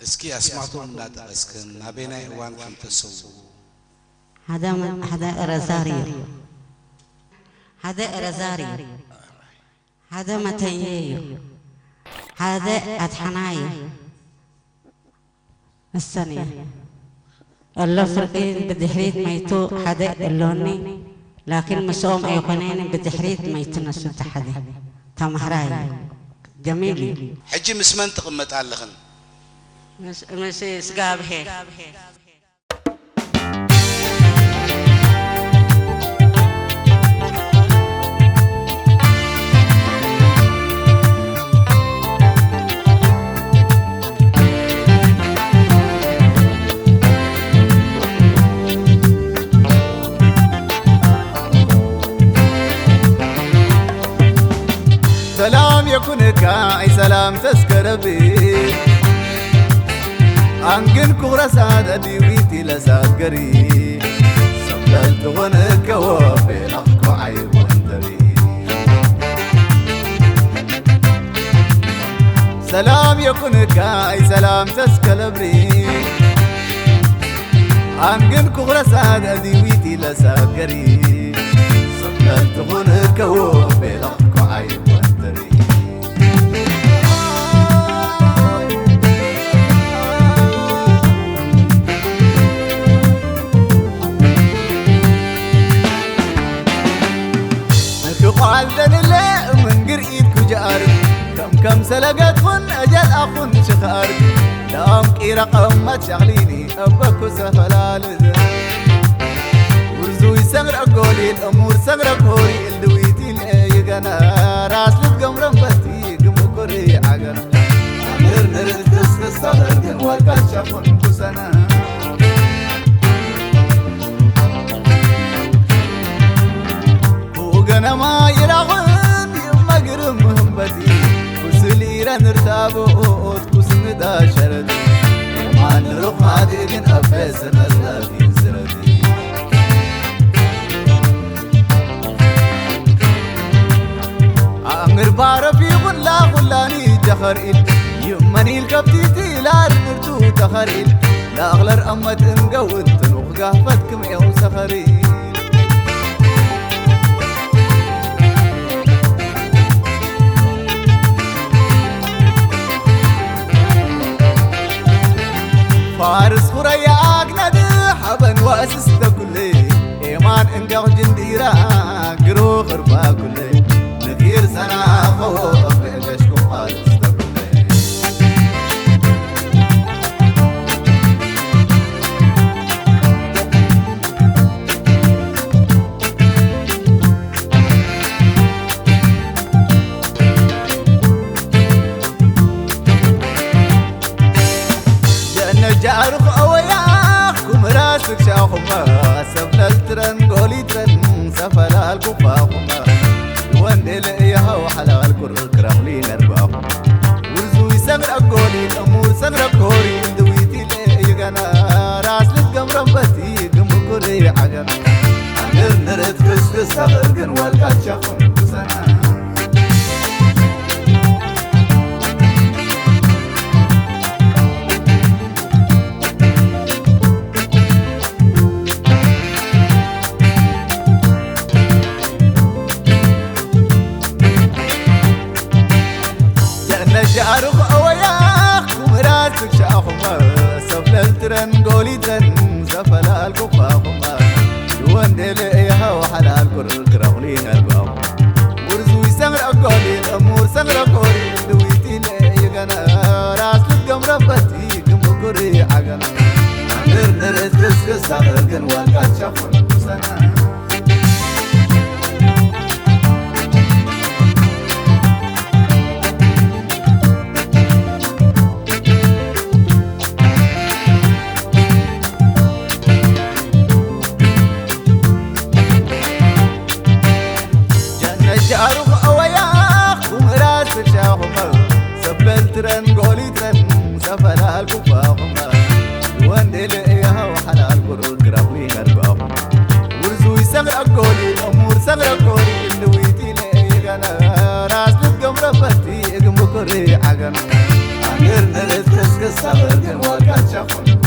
اسكي اسمعتم لا تسكن نبينا ايوان كم تسو هذا رزاريو هذا رزاريو هذا متييو هذا أتحنايو الثانية الله فرقين بدحريت ميتو هذا اللوني لكن مسوم أيقونين بدحريت ميتنا سوت حدا تمهراي جميل حجي مسمن تقمت على لخن مس سقاب هيك سلام يكونك أي سلام تذكر بي أنقل كورسات أديويتي لساقري سبلت غنك وفي لحق عيب وانتري سلام يكونك أي سلام تذكر بي أنقل كورسات أديويتي لساقري سبلت غنك وفي لحق عيب قالدن اللي من قريد كجار كم سلقت خن أجل أخن شخار دام كي رقم ما تشغليني أبكو سفلال ورزوي سغر أقولي الأمور سغر أقولي الدويتي يقنا راس لتقم رمبتي قم كوري عقنا نرد تسكس صغر والكال شخن كسنا وقنا ما يراغن يما قرم همبتي وسليرا نرتابو وسن دا شردي ما نروح ما ديقن أفيس نزلافين سردي أمر بارفي غلا غلاني جخريل يمني الكبتيتي لا نرتو تخريل لا أغلر أمت انقوت تنوخ قهفتكم يوم سخريل فارس خرياك ندي حبن واسست كلي ايمان انقاو جنديرا قرو غربا كلي نذير سنة خوف لشكو خالص كلي جارخ أوياك كمراسك شاخما سفلال ترن قولي ترن سفلال كفاخما واندل إياها وحلال كرك رحلين أرباخما ورزوي سغر أقولي الأمور سغر أقولي دويتي ليغانا راس لتقم رمبتي قم كوري عقنا نرد كسكس سغر قن والكات شاخم كسنا جارخ أوياك ومراسك شاخما سفلال ترن قولي ترن سفلال كفاخما يواندل إياها وحلال كرك رحلين أرباخما ورزوي سغر أقولي الأمور سغر أقولي دويتي ليغانا راس لتقم ربتي قم كوري عقنا نرد كسكس سغر قن والكات شخن كسنا جارخ أوياك ومراسك شاخما سفلال ترن قولي ترن سفلال كفاخما واندل إياها وحلال كرك رحلين أرباخما ورزوي سغر أقولي الأمور سغر أقولي اللويتي ليغانا راس لتقم رفتي قم كوري عقنا نرد كسكس صبر كن وقت شخن